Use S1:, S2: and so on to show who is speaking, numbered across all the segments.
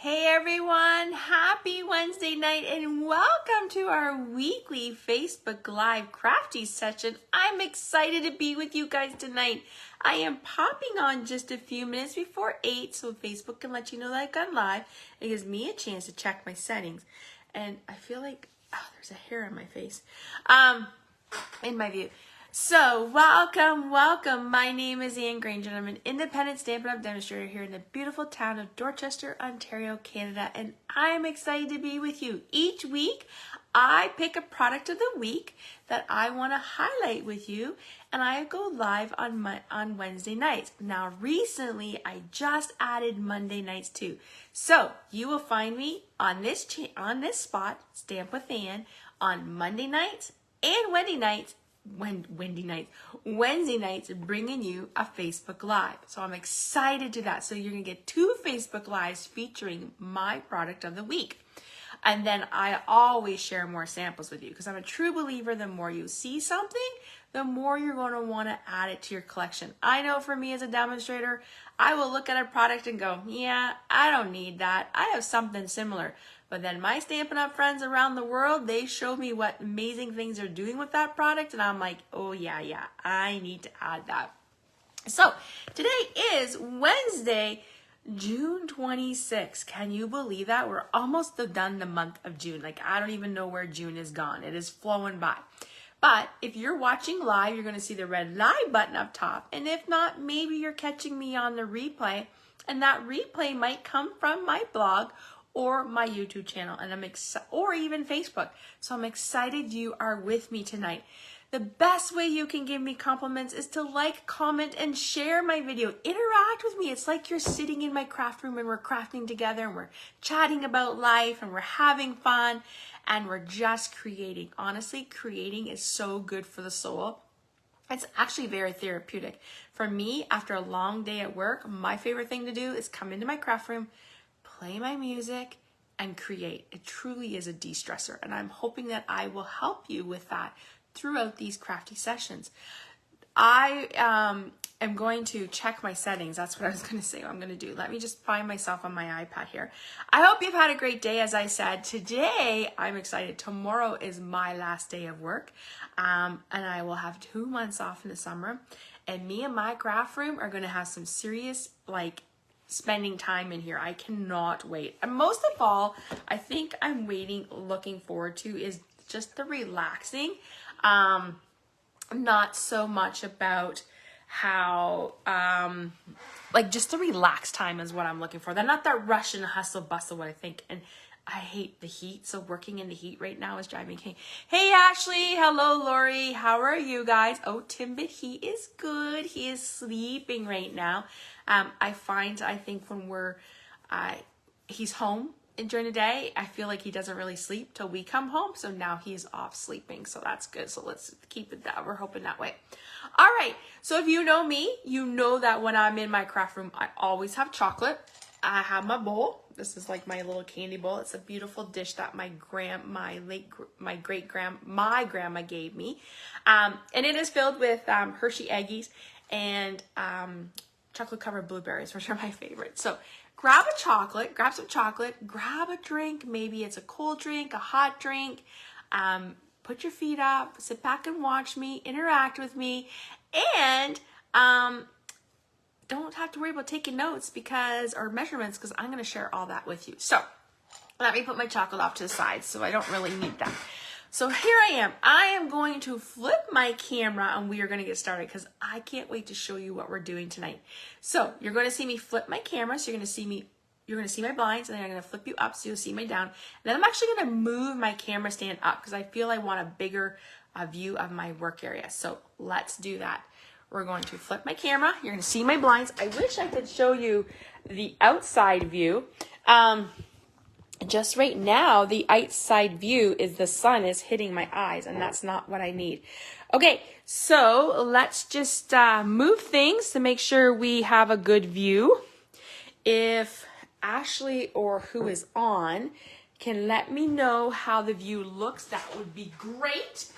S1: Hey everyone, happy Wednesday night and welcome to our weekly Facebook Live Crafty Session. I'm excited to be with you guys tonight. I am popping on just a few minutes before 8 so Facebook can let you know that I've gone live. It gives me a chance to check my settings. And I feel like, oh, there's a hair on my face, in my view. So, welcome. My name is Anne Granger and I'm an independent Stampin' Up! Demonstrator here in the beautiful town of Dorchester, Ontario, Canada, and I'm excited to be with you. Each week, I pick a product of the week that I want to highlight with you, and I go live on Wednesday nights. Now, recently, I just added Monday nights too. So, you will find me on this spot, Stamp with Anne, on Monday nights and Wednesday nights, bringing you a Facebook Live. So I'm excited to that. So you're going to get 2 Facebook Lives featuring my product of the week. And then I always share more samples with you because I'm a true believer the more you see something, the more you're going to want to add it to your collection. I know for me as a demonstrator, I will look at a product and go, yeah, I don't need that. I have something similar. But then my Stampin' Up! Friends around the world, they show me what amazing things they're doing with that product. And I'm like, oh yeah, I need to add that. So today is Wednesday, June 26th. Can you believe that? We're almost done the month of June. Like, I don't even know where June is gone. It is flowing by. But if you're watching live, you're going to see the red live button up top. And if not, maybe you're catching me on the replay. And that replay might come from my blog or my YouTube channel, and or even Facebook. So I'm excited you are with me tonight. The best way you can give me compliments is to like, comment, and share my video. Interact with me. It's like you're sitting in my craft room and we're crafting together and we're chatting about life and we're having fun and we're just creating. Honestly, creating is so good for the soul. It's actually very therapeutic. For me, after a long day at work, my favorite thing to do is come into my craft room, play my music, and create. It truly is a de-stressor, and I'm hoping that I will help you with that throughout these crafty sessions. I am going to check my settings. That's what I was going to say I'm going to do. Let me just find myself on my iPad here. I hope you've had a great day. As I said, today I'm excited. Tomorrow is my last day of work, and I will have 2 months off in the summer, and me and my craft room are going to have some serious, spending time in here. I cannot wait. And most of all, I think I'm looking forward to is just the relaxing. Not so much about how, just the relaxed time is what I'm looking for. They're not that rush and hustle bustle what I think. And I hate the heat, so working in the heat right now is driving me crazy. Hey, Ashley. Hello, Lori. How are you guys? Oh, Timbit, he is good. He is sleeping right now. I think when he's home during the day, I feel like he doesn't really sleep till we come home. So now he's off sleeping. So that's good. So let's keep it that. We're hoping that way. All right. So if you know me, you know that when I'm in my craft room, I always have chocolate. I have my bowl. This is like my little candy bowl. It's a beautiful dish that my grandma gave me. And it is filled with Hershey Eggies and chocolate covered blueberries, which are my favorite. So grab some chocolate, grab a drink. Maybe it's a cold drink, a hot drink. Put your feet up, sit back and watch me, interact with me, and don't have to worry about taking notes or measurements because I'm going to share all that with you. So let me put my chocolate off to the side so I don't really need that. So here I am. I am going to flip my camera and we are going to get started because I can't wait to show you what we're doing tonight. So you're going to see me flip my camera. So you're going to see my blinds, and then I'm going to flip you up so you'll see my down. And then I'm actually going to move my camera stand up because I feel I want a bigger view of my work area. So let's do that. We're going to flip my camera. You're going to see my blinds. I wish I could show you the outside view. Just right now, the outside view is the sun is hitting my eyes, and that's not what I need. Okay, so let's just move things to make sure we have a good view. If Ashley or who is on can let me know how the view looks, that would be great.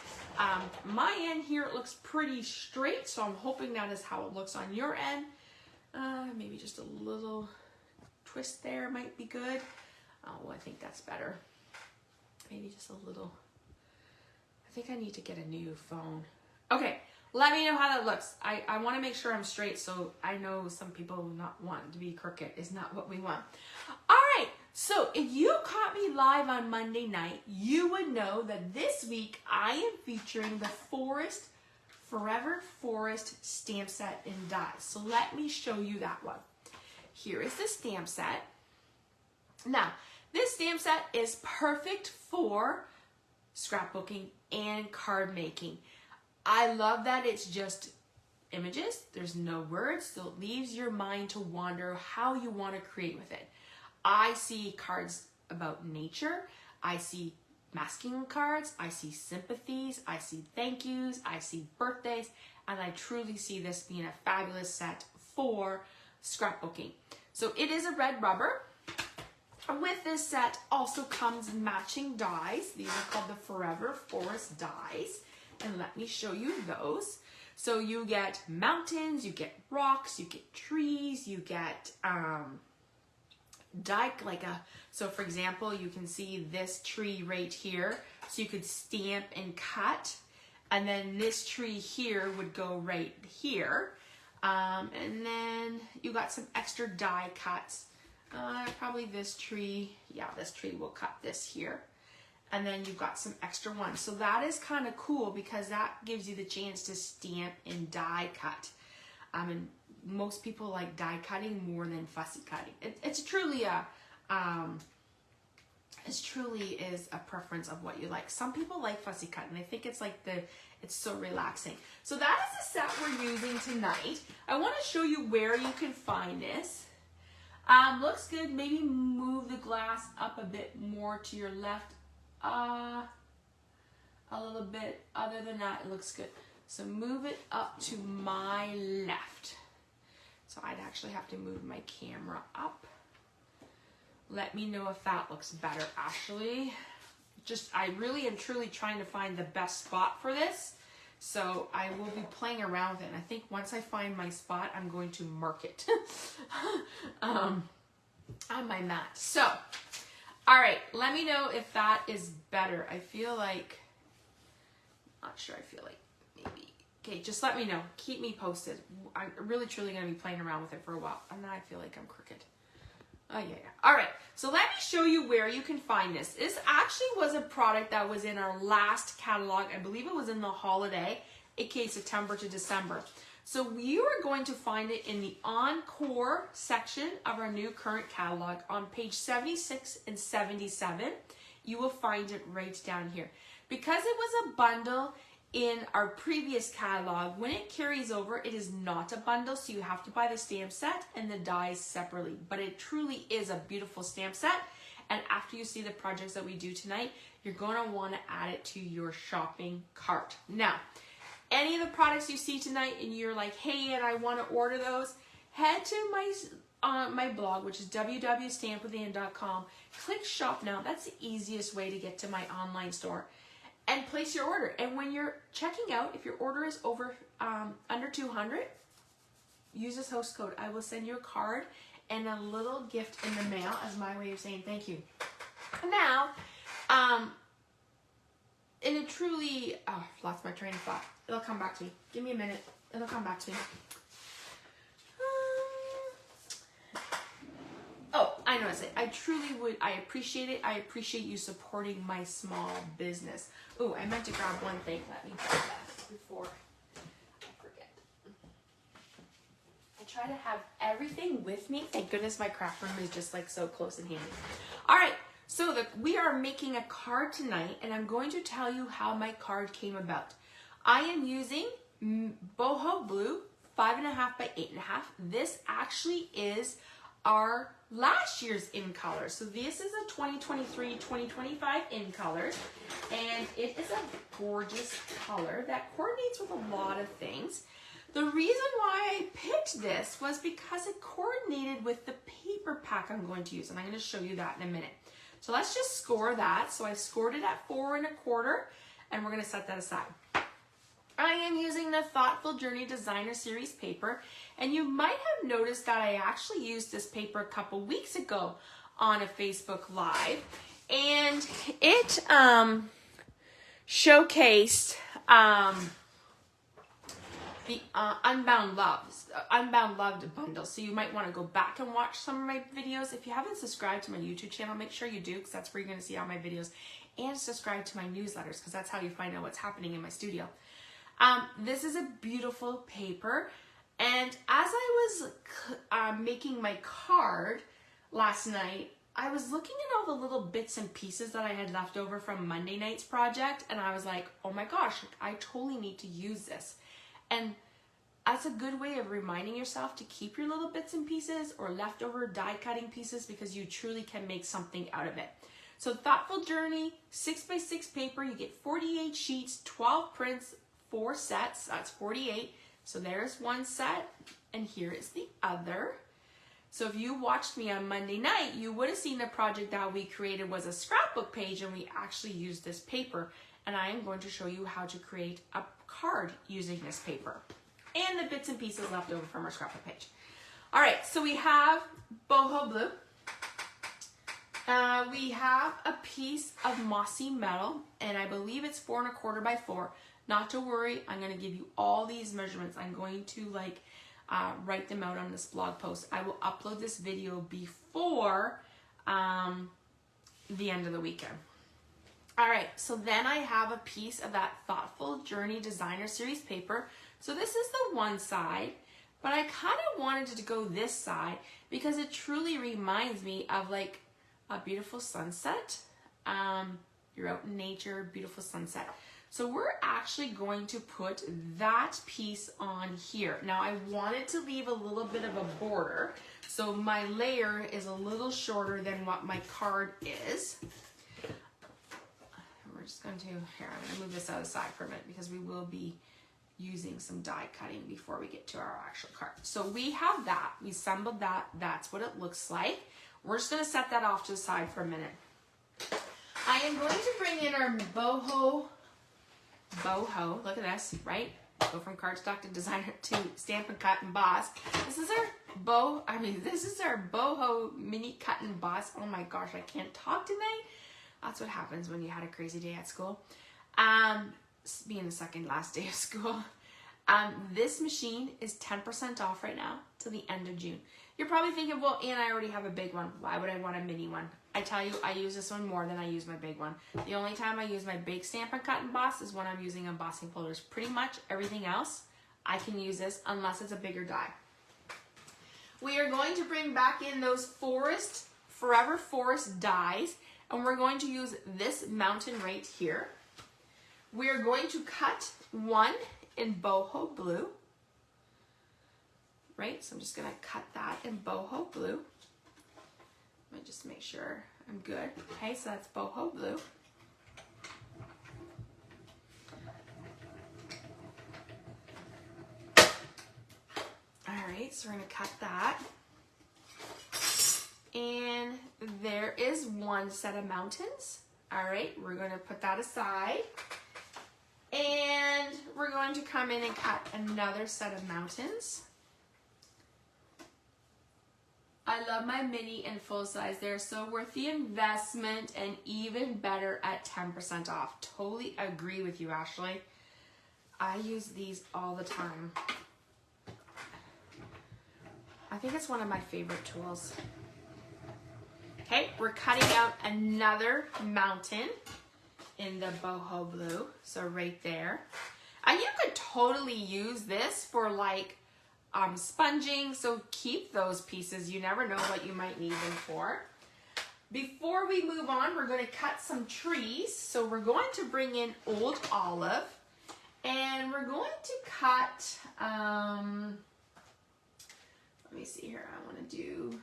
S1: My end here, it looks pretty straight, so I'm hoping that is how it looks on your end. Maybe just a little twist there might be good. Oh, I think that's better. Maybe just a little. I think I need to get a new phone. Okay, let me know how that looks. I want to make sure I'm straight, so I know some people not want to be crooked is not what we want. All right, so if you caught me live on Monday night, you would know that this week I am featuring the Forever Forest stamp set in dies. So let me show you that one. Here is the stamp set. Now, this stamp set is perfect for scrapbooking and card making. I love that it's just images. There's no words, so it leaves your mind to wander how you want to create with it. I see cards about nature. I see masking cards. I see sympathies. I see thank yous. I see birthdays. And I truly see this being a fabulous set for scrapbooking. So it is a red rubber. With this set also comes matching dies. These are called the Forever Forest dies. And let me show you those. So you get mountains, you get rocks, you get trees, you get so for example, you can see this tree right here. So you could stamp and cut. And then this tree here would go right here. And then you got some extra die cuts. Probably this tree, yeah, this tree will cut this here. And then you've got some extra ones. So that is kind of cool because that gives you the chance to stamp and die cut. And most people like die cutting more than fussy cutting. It's truly is a preference of what you like. Some people like fussy cut, and I think it's like it's so relaxing. So that is the set we're using tonight. I want to show you where you can find this. Looks good. Maybe move the glass up a bit more to your left. A little bit. Other than that, it looks good. So move it up to my left. So I'd actually have to move my camera up. Let me know if that looks better, Ashley. I really am truly trying to find the best spot for this. So I will be playing around with it. And I think once I find my spot, I'm going to mark it on my mat. So, all right, let me know if that is better. I feel like, not sure, I feel like maybe. Okay, just let me know. Keep me posted. I'm really, truly going to be playing around with it for a while. And now I feel like I'm crooked. Oh, yeah. All right, so let me show you where you can find this. This actually was a product that was in our last catalog. I believe it was in the holiday, aka September to December. So you are going to find it in the Encore section of our new current catalog on page 76 and 77. You will find it right down here. Because it was a bundle in our previous catalog, when it carries over, it is not a bundle, so you have to buy the stamp set and the dies separately. But it truly is a beautiful stamp set, and after you see the projects that we do tonight, you're going to want to add it to your shopping cart. Now, any of the products you see tonight and you're like, hey, and I want to order those, head to my blog, which is www.stampwithan.com. Click shop now. That's the easiest way to get to my online store. And place your order. And when you're checking out, if your order is over under 200, use this host code. I will send you a card and a little gift in the mail as my way of saying thank you. Now, and it truly, lost my train of thought. It'll come back to me. Give me a minute. It'll come back to me. Oh, I know it. I truly would. I appreciate it. I appreciate you supporting my small business. Oh, I meant to grab one thing. Let me grab that before I forget. I try to have everything with me. Thank goodness my craft room is just like so close and handy. All right, so we are making a card tonight, and I'm going to tell you how my card came about. I am using boho blue 5.5 by 8.5. This actually is our last year's in color. So this is a 2023-2025 in colors, and it is a gorgeous color that coordinates with a lot of things. The reason why I picked this was because it coordinated with the paper pack I'm going to use, and I'm going to show you that in a minute. So let's just score that. So I scored it at 4 1/4, and we're going to set that aside. I am using the Thoughtful Journey Designer Series paper, and you might have noticed that I actually used this paper a couple weeks ago on a Facebook Live, and it showcased the Unbound Loved bundle. So you might want to go back and watch some of my videos. If you haven't subscribed to my YouTube channel, make sure you do, because that's where you're going to see all my videos, and subscribe to my newsletters, because that's how you find out what's happening in my studio. This is a beautiful paper, and as I was making my card last night, I was looking at all the little bits and pieces that I had left over from Monday night's project, and I was like, oh my gosh, I totally need to use this. And that's a good way of reminding yourself to keep your little bits and pieces or leftover die cutting pieces, because you truly can make something out of it. So Thoughtful Journey, 6x6 paper, you get 48 sheets, 12 prints, 4 sets, that's 48. So there's one set, and here is the other. So if you watched me on Monday night, you would have seen the project that we created was a scrapbook page, and we actually used this paper. And I am going to show you how to create a card using this paper and the bits and pieces left over from our scrapbook page. All right, so we have boho blue. We have a piece of mossy metal, and I believe it's 4 1/4 by 4. Not to worry, I'm going to give you all these measurements. I'm going to write them out on this blog post. I will upload this video before the end of the weekend. All right, so then I have a piece of that Thoughtful Journey Designer Series paper. So this is the one side, but I kind of wanted to go this side because it truly reminds me of like a beautiful sunset. You're out in nature, beautiful sunset. So we're actually going to put that piece on here. Now I wanted to leave a little bit of a border, so my layer is a little shorter than what my card is. We're just going to, here, I'm going to move this out of the side for a minute because we will be using some die cutting before we get to our actual card. So we have that, we assembled that, that's what it looks like. We're just going to set that off to the side for a minute. I am going to bring in our boho, look at this, right? Go from cardstock to designer to Stampin' Cut and Boss. This is our this is our boho mini cut and boss. Oh my gosh, I can't talk tonight. That's what happens when you had a crazy day at school. Being the second last day of school. This machine is 10% off right now till the end of June. You're probably thinking, well, Anne, I already have a big one. Why would I want a mini one? I tell you, I use this one more than I use my big one. The only time I use my big Stampin' Cut and Boss is when I'm using embossing folders. Pretty much everything else, I can use this unless it's a bigger die. We are going to bring back in those Forever Forest dies, and we're going to use this mountain right here. We are going to cut one in boho blue. Right, so I'm just going to cut that in boho blue. Let me just make sure I'm good. Okay, so that's boho blue. All right, so we're going to cut that. And there is one set of mountains. All right, we're going to put that aside. And we're going to come in and cut another set of mountains. I love my mini and full size. They're so worth the investment and even better at 10% off. Totally agree with you, Ashley. I use these all the time. I think it's one of my favorite tools. Okay, we're cutting out another mountain in the boho blue. So right there. And you could totally use this for like sponging, so keep those pieces. You never know what you might need them for. Before we move on, we're going to cut some trees. So we're going to bring in Old Olive, and we're going to cut, let me see here, I want to do,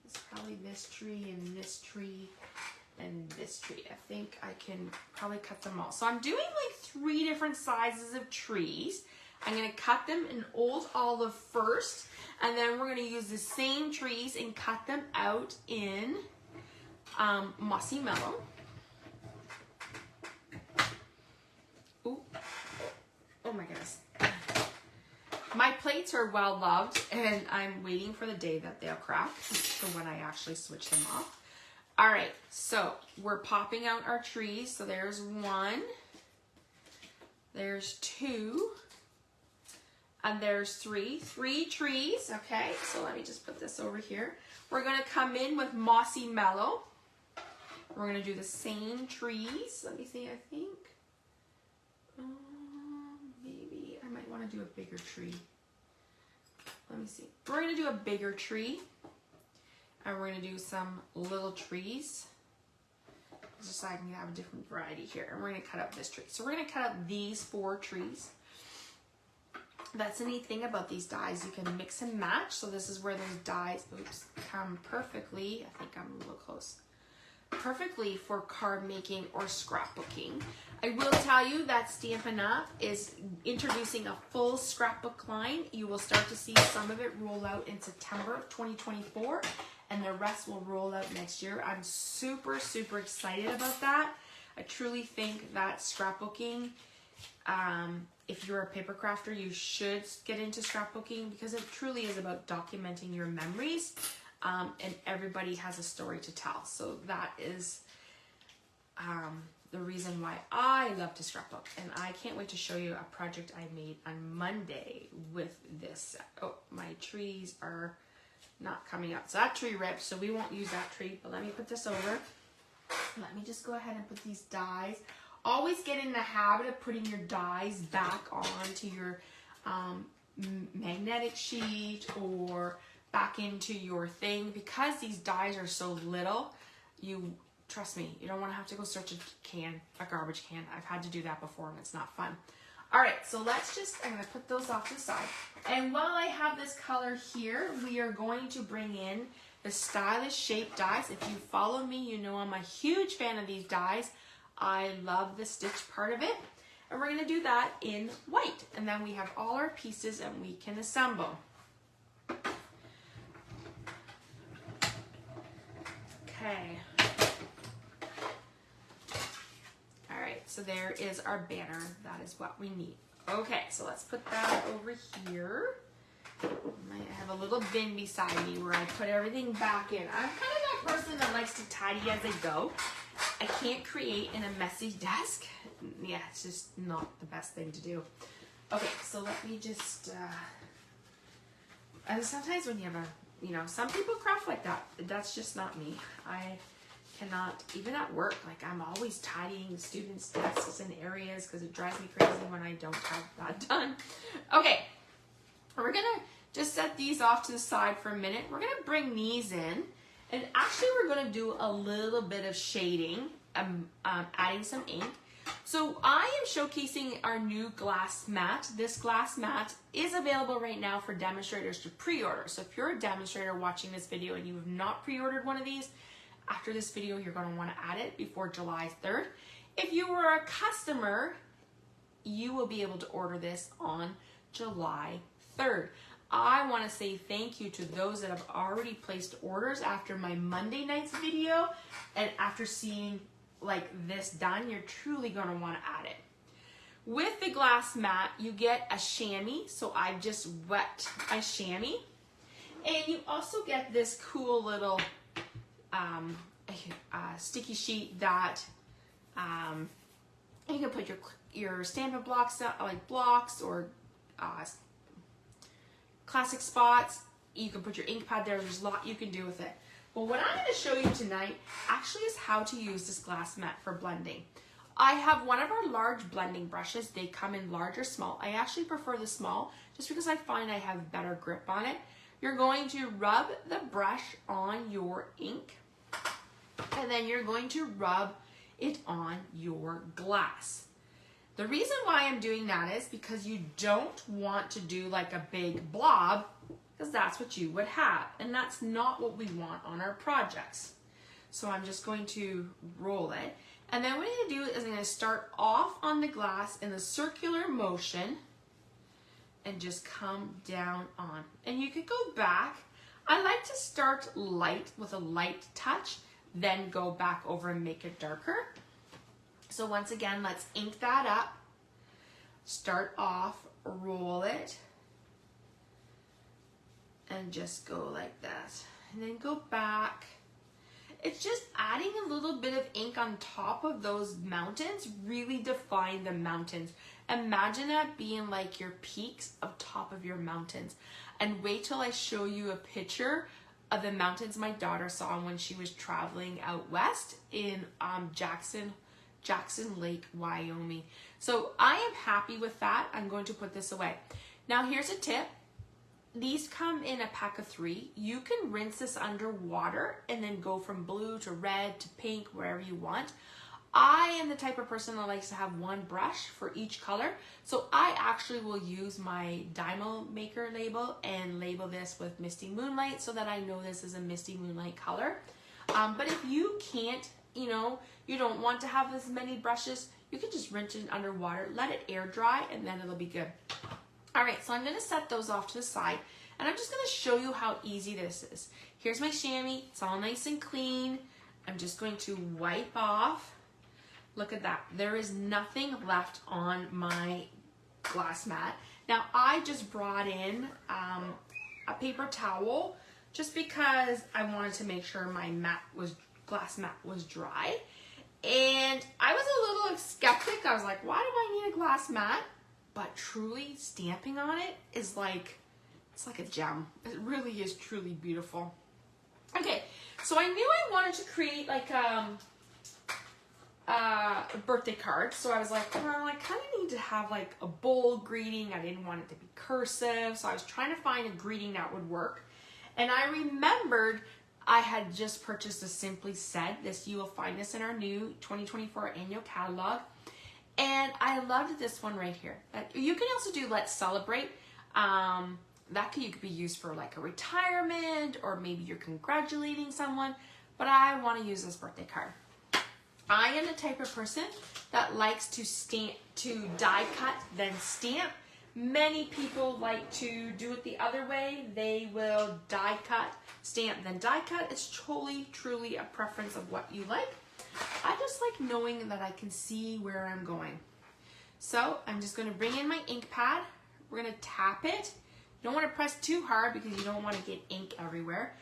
S1: it's probably this tree and this tree and this tree. I think I can probably cut them all. So I'm doing like 3 different sizes of trees. I'm going to cut them in Old Olive first, and then we're going to use the same trees and cut them out in Mossy Mellow. Ooh. oh my goodness. My plates are well loved, and I'm waiting for the day that they'll crack for when I actually switch them off. All right, so we're popping out our trees. So there's one, there's two, and there's three trees. Okay, so let me just put this over here. We're gonna come in with Mossy Mellow. We're gonna do the same trees. Let me see, I think. Maybe I might want to do a bigger tree. Let me see. We're going to do a bigger tree. And we're going to do some little trees. Just so I can have a different variety here. And we're going to cut up this tree. So we're going to cut up these 4 trees. That's the neat thing about these dies. You can mix and match. So this is where those dies, oops, come perfectly. I think I'm a little close. Perfectly for card making or scrapbooking. I will tell you that Stampin' Up! Is introducing a full scrapbook line. You will start to see some of it roll out in September of 2024, and the rest will roll out next year. I'm super, super excited about that. I truly think that scrapbooking, if you're a paper crafter, you should get into scrapbooking because it truly is about documenting your memories. And everybody has a story to tell. So that is the reason why I love to scrapbook. And I can't wait to show you a project I made on Monday with this. Oh, my trees are not coming up. So that tree ripped, so we won't use that tree. But let me put this over. Let me just go ahead and put these dies. Always get in the habit of putting your dies back onto your magnetic sheet or back into your thing. Because these dies are so little, trust me, you don't want to have to go search a garbage can. I've had to do that before and it's not fun. All right, so I'm going to put those off to the side. And while I have this color here, we are going to bring in the stylish shape dies. If you follow me, you know I'm a huge fan of these dies. I love the stitch part of it. And we're going to do that in white. And then we have all our pieces and we can assemble. Okay. All right, so there is our banner. That is what we need. Okay, so let's put that over here. I have a little bin beside me where I put everything back in. I'm kind of that person that likes to tidy as I go. I can't create in a messy desk. Yeah, it's just not the best thing to do. Okay, so let me just, and sometimes when you have some people craft like that. That's just not me. I cannot, even at work, like I'm always tidying students' desks and areas because it drives me crazy when I don't have that done. Okay, we're gonna just set these off to the side for a minute. We're gonna bring these in, and actually we're gonna do a little bit of shading, adding some ink. So I am showcasing our new glass mat. This glass mat is available right now for demonstrators to pre-order. So if you're a demonstrator watching this video and you have not pre-ordered one of these, after this video, you're going to want to add it before July 3rd. If you were a customer, you will be able to order this on July 3rd. I want to say thank you to those that have already placed orders after my Monday night's video, and after seeing like this done, you're truly going to want to add it. With the glass mat, you get a chamois, so I've just wet a chamois, and you also get this cool little sticky sheet that you can put your Stampin' blocks, like blocks or classic spots. You can put your ink pad there. There's a lot you can do with it. But what I'm going to show you tonight actually is how to use this glass mat for blending. I have one of our large blending brushes. They come in large or small. I actually prefer the small just because I find I have better grip on it. You're going to rub the brush on your ink, and then you're going to rub it on your glass. The reason why I'm doing that is because you don't want to do like a big blob, because that's what you would have, and that's not what we want on our projects. So I'm just going to roll it, and then what I'm going to do is I'm going to start off on the glass in a circular motion and just come down on. And you could go back. I like to start light with a light touch, then go back over and make it darker. So once again, let's ink that up. start off, roll it, and just go like that. And then go back. It's just adding a little bit of ink on top of those mountains really define the mountains. Imagine that being like your peaks of top of your mountains. And wait till I show you a picture of the mountains my daughter saw when she was traveling out west in Jackson Lake, Wyoming. So I am happy with that. I'm going to put this away. Now here's a tip. These come in a pack of 3. You can rinse this under water and then go from blue to red to pink, wherever you want. I am the type of person that likes to have one brush for each color. So I actually will use my Dymo Maker label and label this with Misty Moonlight so that I know this is a Misty Moonlight color. But if you can't, you know, you don't want to have as many brushes, you can just rinse it under water, let it air dry, and then it'll be good. All right, so I'm gonna set those off to the side, and I'm just gonna show you how easy this is. Here's my chamois, it's all nice and clean. I'm just going to wipe off. Look at that, there is nothing left on my glass mat. Now, I just brought in a paper towel just because I wanted to make sure my glass mat was dry. And I was a little skeptic. I was like, why do I need a glass mat? But truly, stamping on it is like, it's like a gem. It really is truly beautiful. Okay, so I knew I wanted to create like a birthday card. So I was like, well, I kind of need to have like a bold greeting. I didn't want it to be cursive. So I was trying to find a greeting that would work. And I remembered I had just purchased a Simply Said. You will find this in our new 2024 annual catalog. And I loved this one right here. You can also do Let's Celebrate. That could be used for like a retirement, or maybe you're congratulating someone, but I want to use this birthday card. I am the type of person that likes to die cut, then stamp. Many people like to do it the other way. They will die cut, stamp, then die cut. It's truly a preference of what you like. I just like knowing that I can see where I'm going. So I'm just going to bring in my ink pad. We're going to tap it. You don't want to press too hard because you don't want to get ink everywhere.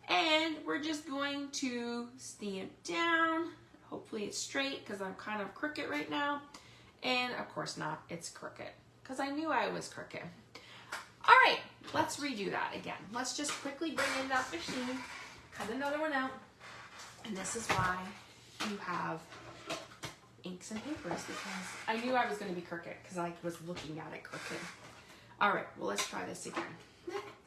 S1: And we're just going to stamp down. Hopefully it's straight because I'm kind of crooked right now. And of course not, it's crooked because I knew I was crooked. All right, let's redo that again. Let's just quickly bring in that machine, cut another one out. And this is why you have inks and papers, because I knew I was going to be crooked because I was looking at it crooked. All right, well, let's try this again.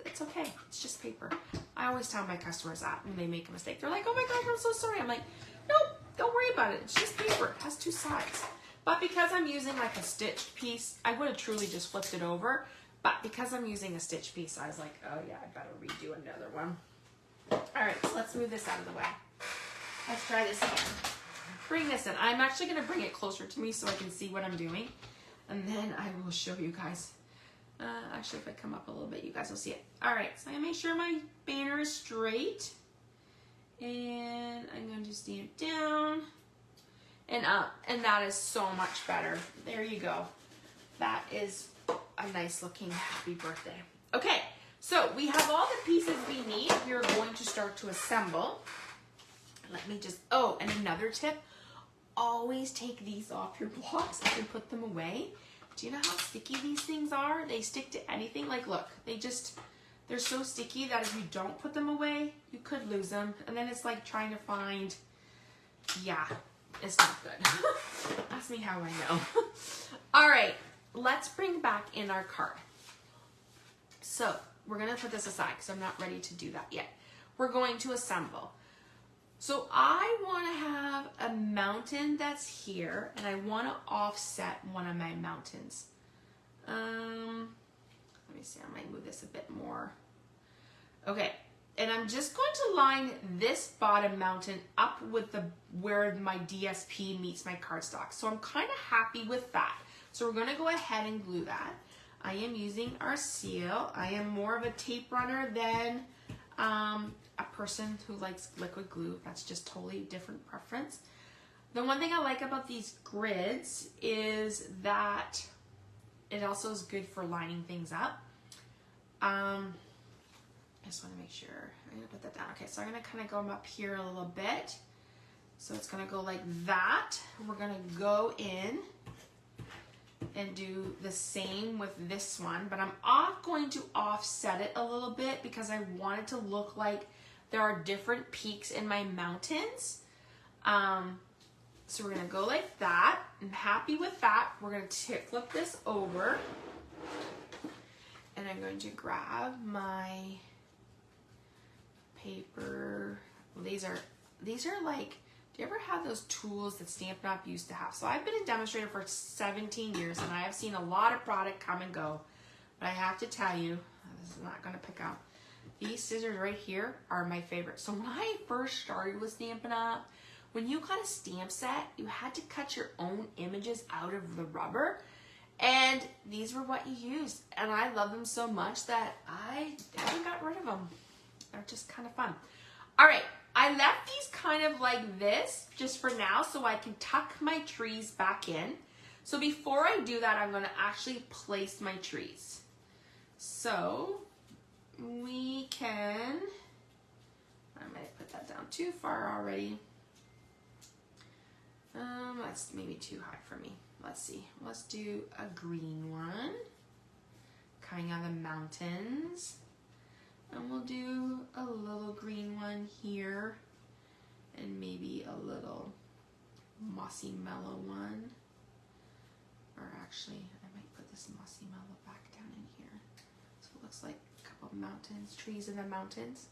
S1: It's okay, it's just paper. I always tell my customers that when they make a mistake. They're like, oh my gosh, I'm so sorry. I'm like, nope, don't worry about it. It's just paper, it has 2 sides. But because I'm using like a stitched piece, I would have truly just flipped it over. But because I'm using a stitched piece, I was like, oh yeah, I better redo another one. All right, so let's move this out of the way. Let's try this again. Bring this in. I'm actually going to bring it closer to me so I can see what I'm doing. And then I will show you guys. Actually, if I come up a little bit, you guys will see it. All right, so I'm going to make sure my banner is straight. And I'm going to stamp down and up. And that is so much better. There you go. That is a nice looking happy birthday. Okay, so we have all the pieces we need. We're going to start to assemble. Let me just, oh, and another tip, always take these off your blocks and put them away. Do you know how sticky these things are? They stick to anything. Like, look, they're so sticky that if you don't put them away, you could lose them. And then it's like trying to find, yeah, it's not good. Ask me how I know. All right, let's bring back in our card. So we're gonna put this aside because I'm not ready to do that yet. We're going to assemble. So I want to have a mountain that's here, and I want to offset one of my mountains. Let me see, I might move this a bit more. Okay, and I'm just going to line this bottom mountain up with where my DSP meets my cardstock. So I'm kind of happy with that. So we're going to go ahead and glue that. I am using our seal. I am more of a tape runner than a person who likes liquid glue. That's just totally different preference. The one thing I like about these grids is that it also is good for lining things up. I just want to make sure. I'm going to put that down. Okay, so I'm going to kind of go up here a little bit. So it's going to go like that. We're going to go in and do the same with this one, but I'm going to offset it a little bit because I want it to look like there are different peaks in my mountains. So we're going to go like that. I'm happy with that. We're going to flip this over, and I'm going to grab my paper. These are like, do you ever have those tools that Stampin' Up used to have? So I've been a demonstrator for 17 years, and I have seen a lot of product come and go. But I have to tell you, this is not going to pick out. These scissors right here are my favorite. So when I first started with Stampin' Up, when you got a stamp set, you had to cut your own images out of the rubber. And these were what you used. And I love them so much that I haven't got rid of them. They're just kind of fun. All right. I left these kind of like this just for now so I can tuck my trees back in. So before I do that, I'm going to actually place my trees. So we can, I might put that down too far already. That's maybe too high for me. Let's see. Let's do a green one, coming out of the mountains. And we'll do a little green one here, and maybe a little mossy mellow one. Or actually, I might put this mossy mellow back down in here. So it looks like a couple of mountains, trees in the mountains.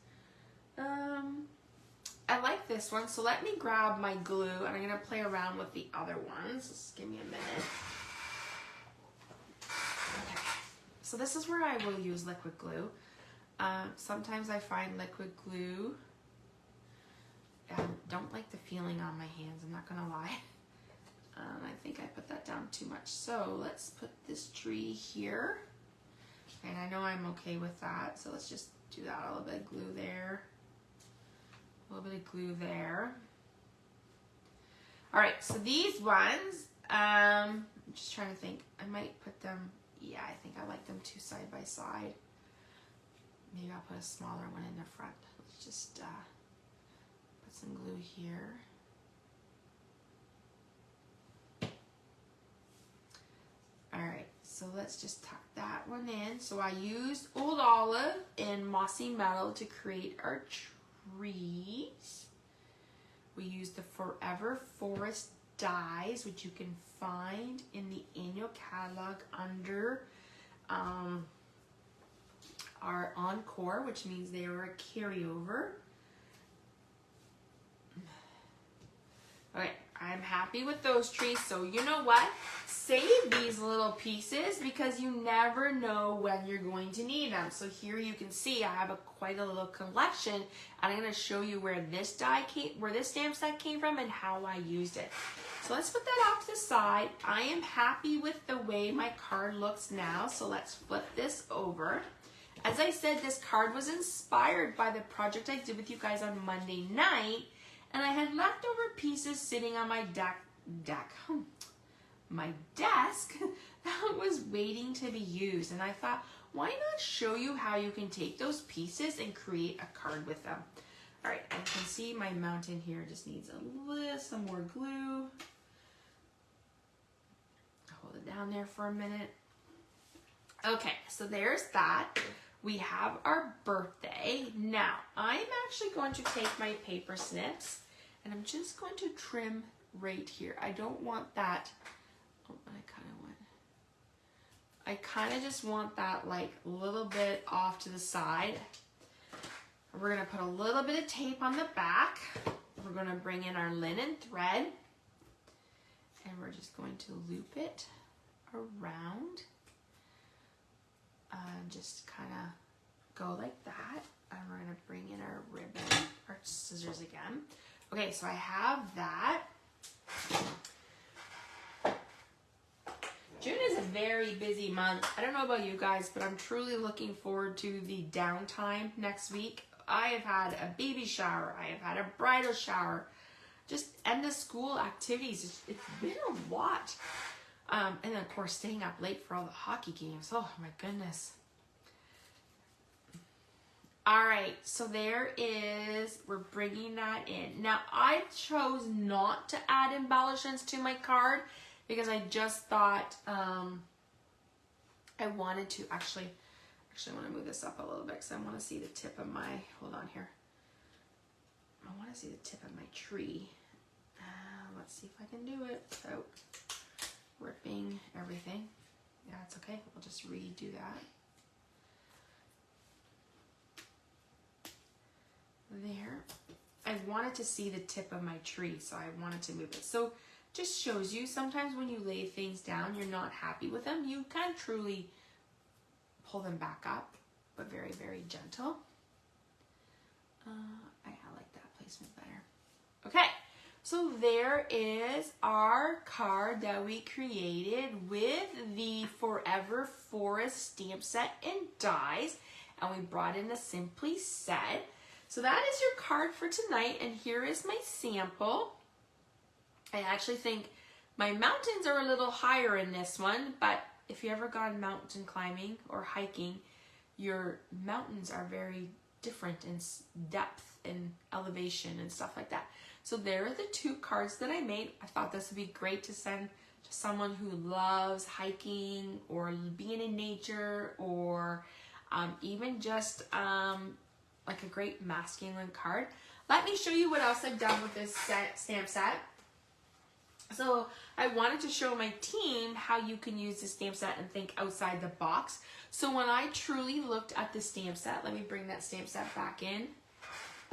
S1: I like this one, so let me grab my glue, and I'm gonna play around with the other ones. Just give me a minute. Okay, so this is where I will use liquid glue. Sometimes I find liquid glue, I don't like the feeling on my hands, I'm not gonna lie. I think I put that down too much. So let's put this tree here. And I know I'm okay with that, so let's just do that. A little bit of glue there. A little bit of glue there. All right, so these ones, I'm just trying to think. I might put them, yeah, I think I like them two side by side. Maybe I'll put a smaller one in the front. Let's just put some glue here. All right, so let's just tuck that one in. So I used Old Olive and Mossy Mellow to create our trees. We used the Forever Forest dies, which you can find in the annual catalog under our Encore, which means they are a carryover. Okay, I'm happy with those trees. So you know what? Save these little pieces because you never know when you're going to need them. So here you can see I have quite a little collection, and I'm going to show you where this die came, where this stamp set came from, and how I used it. So let's put that off to the side. I am happy with the way my card looks now. So let's flip this over. As I said, this card was inspired by the project I did with you guys on Monday night, and I had leftover pieces sitting on my my desk that was waiting to be used. And I thought, why not show you how you can take those pieces and create a card with them? All right, I can see my mountain here just needs some more glue. Hold it down there for a minute. Okay, so there's that. We have our birthday. Now, I'm actually going to take my paper snips, and I'm just going to trim right here. I don't want that. Oh, I kind of just want that like a little bit off to the side. We're going to put a little bit of tape on the back. We're going to bring in our linen thread, and we're just going to loop it around. Just kind of go like that, and we're going to bring in our ribbon, our scissors again. Okay, so I have that. June is a very busy month. I don't know about you guys, but I'm truly looking forward to the downtime next week. I have had a baby shower. I have had a bridal shower. Just end of school activities. It's been a lot. And then of course staying up late for all the hockey games. Oh my goodness. All right, so we're bringing that in. Now I chose not to add embellishments to my card because I just thought I wanted to actually I want to move this up a little bit because I want to see the tip of my, hold on here. I want to see the tip of my tree. Let's see if I can do it without ripping everything. Yeah, it's okay. We'll just redo that. There. I wanted to see the tip of my tree, so I wanted to move it. So just shows you sometimes when you lay things down, you're not happy with them. You can truly pull them back up, but very, very gentle. I like that placement better. Okay, so there is our card that we created with the Forever Forest stamp set and dies, and we brought in the Simply set. So that is your card for tonight, and here is my sample. I actually think my mountains are a little higher in this one, but if you ever gone mountain climbing or hiking, your mountains are very different in depth and elevation and stuff like that. So there are the two cards that I made. I thought this would be great to send to someone who loves hiking or being in nature, or even just like a great masculine card. Let me show you what else I've done with this stamp set. So I wanted to show my team how you can use the stamp set and think outside the box. So when I truly looked at the stamp set, let me bring that stamp set back in.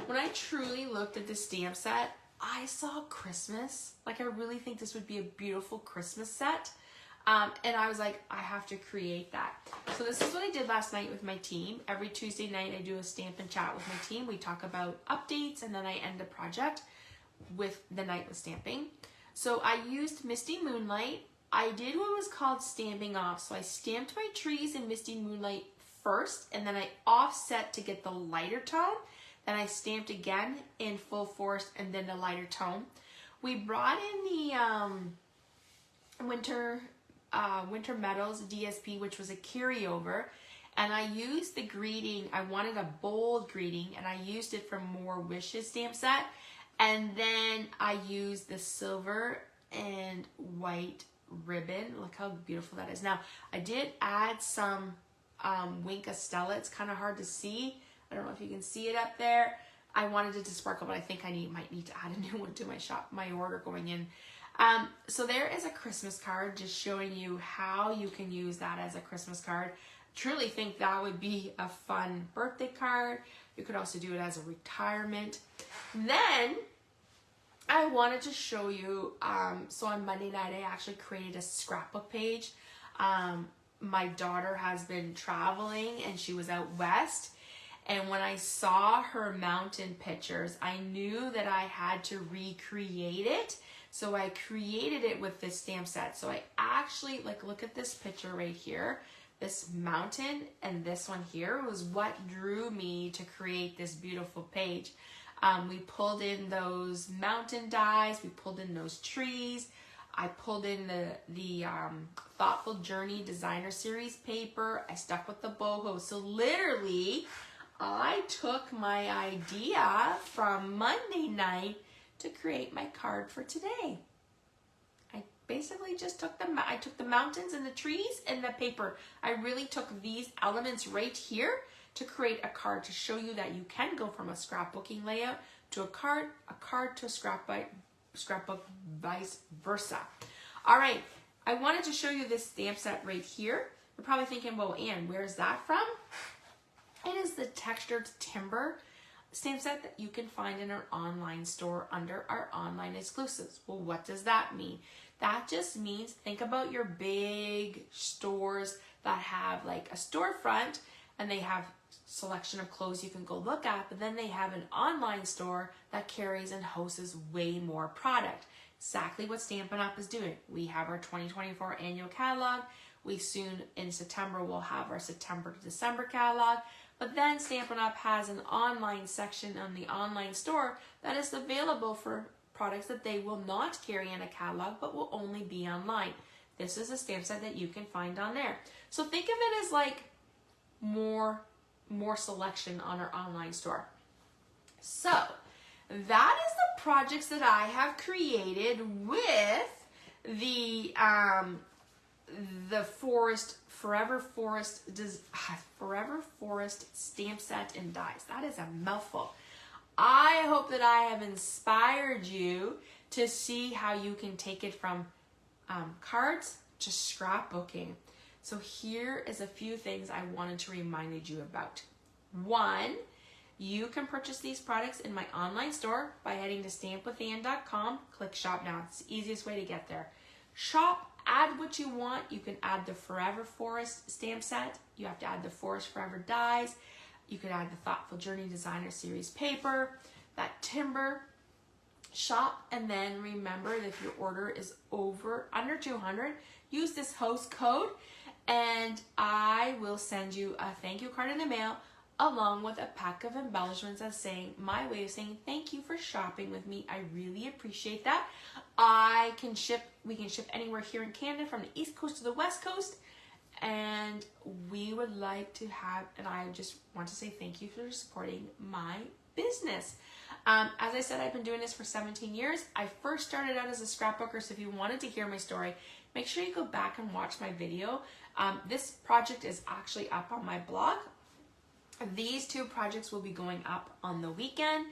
S1: When I truly looked at the stamp set, I saw Christmas. Like, I really think this would be a beautiful Christmas set. And I was like, I have to create that. So this is what I did last night with my team. Every Tuesday night, I do a stamp and chat with my team. We talk about updates, and then I end the project with the night with stamping. So I used Misty Moonlight. I did what was called stamping off. So I stamped my trees in Misty Moonlight first, and then I offset to get the lighter tone. Then I stamped again in Full Forest and then the lighter tone. We brought in the Winter Meadows DSP, which was a carryover, and I used the greeting. I wanted a bold greeting, and I used it from More Wishes stamp set. And then I used the silver and white ribbon. Look how beautiful that is. Now, I did add some Wink of Stella. It's kind of hard to see. I don't know if you can see it up there. I wanted it to sparkle, but I think I might need to add a new one to my order going in. So there is a Christmas card, just showing you how you can use that as a Christmas card. Truly think that would be a fun birthday card. You could also do it as a retirement. Then I wanted to show you, so on Monday night, I actually created a scrapbook page. My daughter has been traveling, and she was out west. And when I saw her mountain pictures, I knew that I had to recreate it. So I created it with this stamp set. So I actually, like, look at this picture right here. This mountain and this one here was what drew me to create this beautiful page. We pulled in those mountain dies. We pulled in those trees. I pulled in the Thoughtful Journey Designer Series paper. I stuck with the boho. So literally, I took my idea from Monday night to create my card for today. I basically just took the mountains and the trees and the paper. I really took these elements right here to create a card, to show you that you can go from a scrapbooking layout to a card to a scrapbook, vice versa. All right, I wanted to show you this stamp set right here. You're probably thinking, well, Anne, where's that from? It is the Textured Timber stamp set that you can find in our online store under our online exclusives. Well, what does that mean? That just means, think about your big stores that have like a storefront and they have selection of clothes you can go look at, but then they have an online store that carries and hosts way more product. Exactly what Stampin' Up is doing. We have our 2024 annual catalog. We soon, in September, will have our September to December catalog. But then Stampin' Up has an online section on the online store that is available for products that they will not carry in a catalog, but will only be online. this is a stamp set that you can find on there. So think of it as like more selection on our online store. So that is the projects that I have created with the Forever Forest stamp set and dies. That is a mouthful. I hope that I have inspired you to see how you can take it from cards to scrapbooking. So here is a few things I wanted to remind you about. One, you can purchase these products in my online store by heading to stampwithann.com. Click shop now. It's the easiest way to get there. Shop, add what you want. You can add the Forever Forest stamp set. You have to add the Forest Forever dies. You could add the Thoughtful Journey Designer Series paper, that timber. Shop, and then remember that if your order is under 200, use this host code and I will send you a thank you card in the mail along with a pack of embellishments as my way of saying thank you for shopping with me. I really appreciate that. We can ship anywhere here in Canada from the East Coast to the West Coast, and we would like to and I just want to say thank you for supporting my business. As I said, I've been doing this for 17 years. I first started out as a scrapbooker, so if you wanted to hear my story, make sure you go back and watch my video. This project is actually up on my blog. These two projects will be going up on the weekend.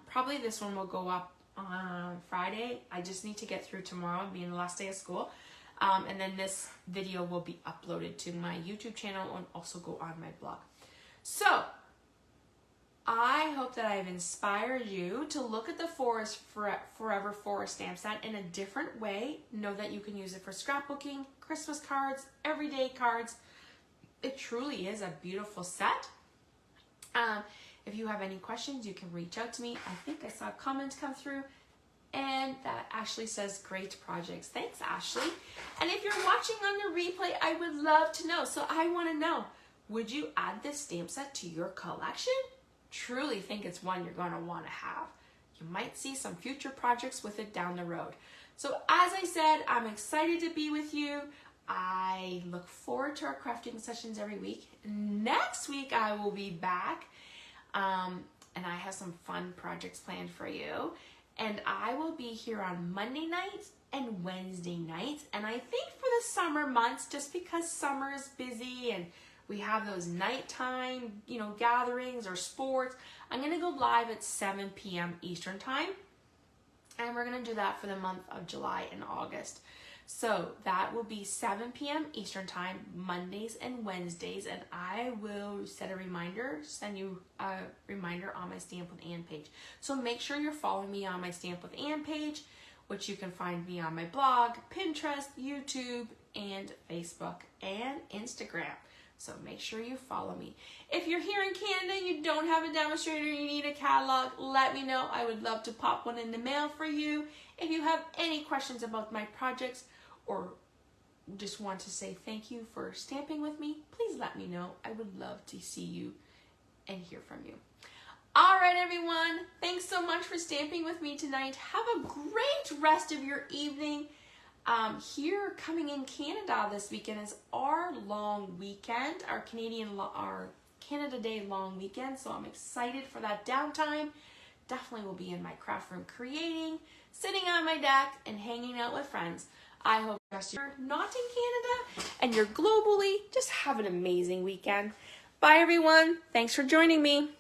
S1: Probably this one will go up on Friday. I just need to get through tomorrow, being the last day of school. And then this video will be uploaded to my YouTube channel and also go on my blog. So I hope that I've inspired you to look at the Forever Forest stamp set in a different way. Know that you can use it for scrapbooking, Christmas cards, everyday cards. It truly is a beautiful set. If you have any questions, you can reach out to me. I think I saw a comment come through, and that Ashley says, great projects. Thanks, Ashley. And if you're watching on the replay, I would love to know. So I want to know, would you add this stamp set to your collection? Truly think it's one you're going to want to have. You might see some future projects with it down the road. So as I said, I'm excited to be with you. I look forward to our crafting sessions every week. Next week I will be back, and I have some fun projects planned for you. And I will be here on Monday nights and Wednesday nights. And I think for the summer months, just because summer is busy and we have those nighttime, gatherings or sports, I'm going to go live at 7 p.m. Eastern time. And we're going to do that for the month of July and August. So that will be 7 p.m. Eastern time, Mondays and Wednesdays. And I will send you a reminder on my Stamp with Ann page. So make sure you're following me on my Stamp with Ann page, which you can find me on my blog, Pinterest, YouTube, and Facebook, and Instagram. So make sure you follow me. If you're here in Canada, you don't have a demonstrator, you need a catalog, let me know. I would love to pop one in the mail for you. If you have any questions about my projects or just want to say thank you for stamping with me, please let me know. I would love to see you and hear from you. All right, everyone. Thanks so much for stamping with me tonight. Have a great rest of your evening. Here coming in Canada this weekend is our long weekend, our Canada Day long weekend. So I'm excited for that downtime. Definitely will be in my craft room creating, sitting on my deck, and hanging out with friends. I hope you're not in Canada and you're globally. Just have an amazing weekend. Bye, everyone. Thanks for joining me.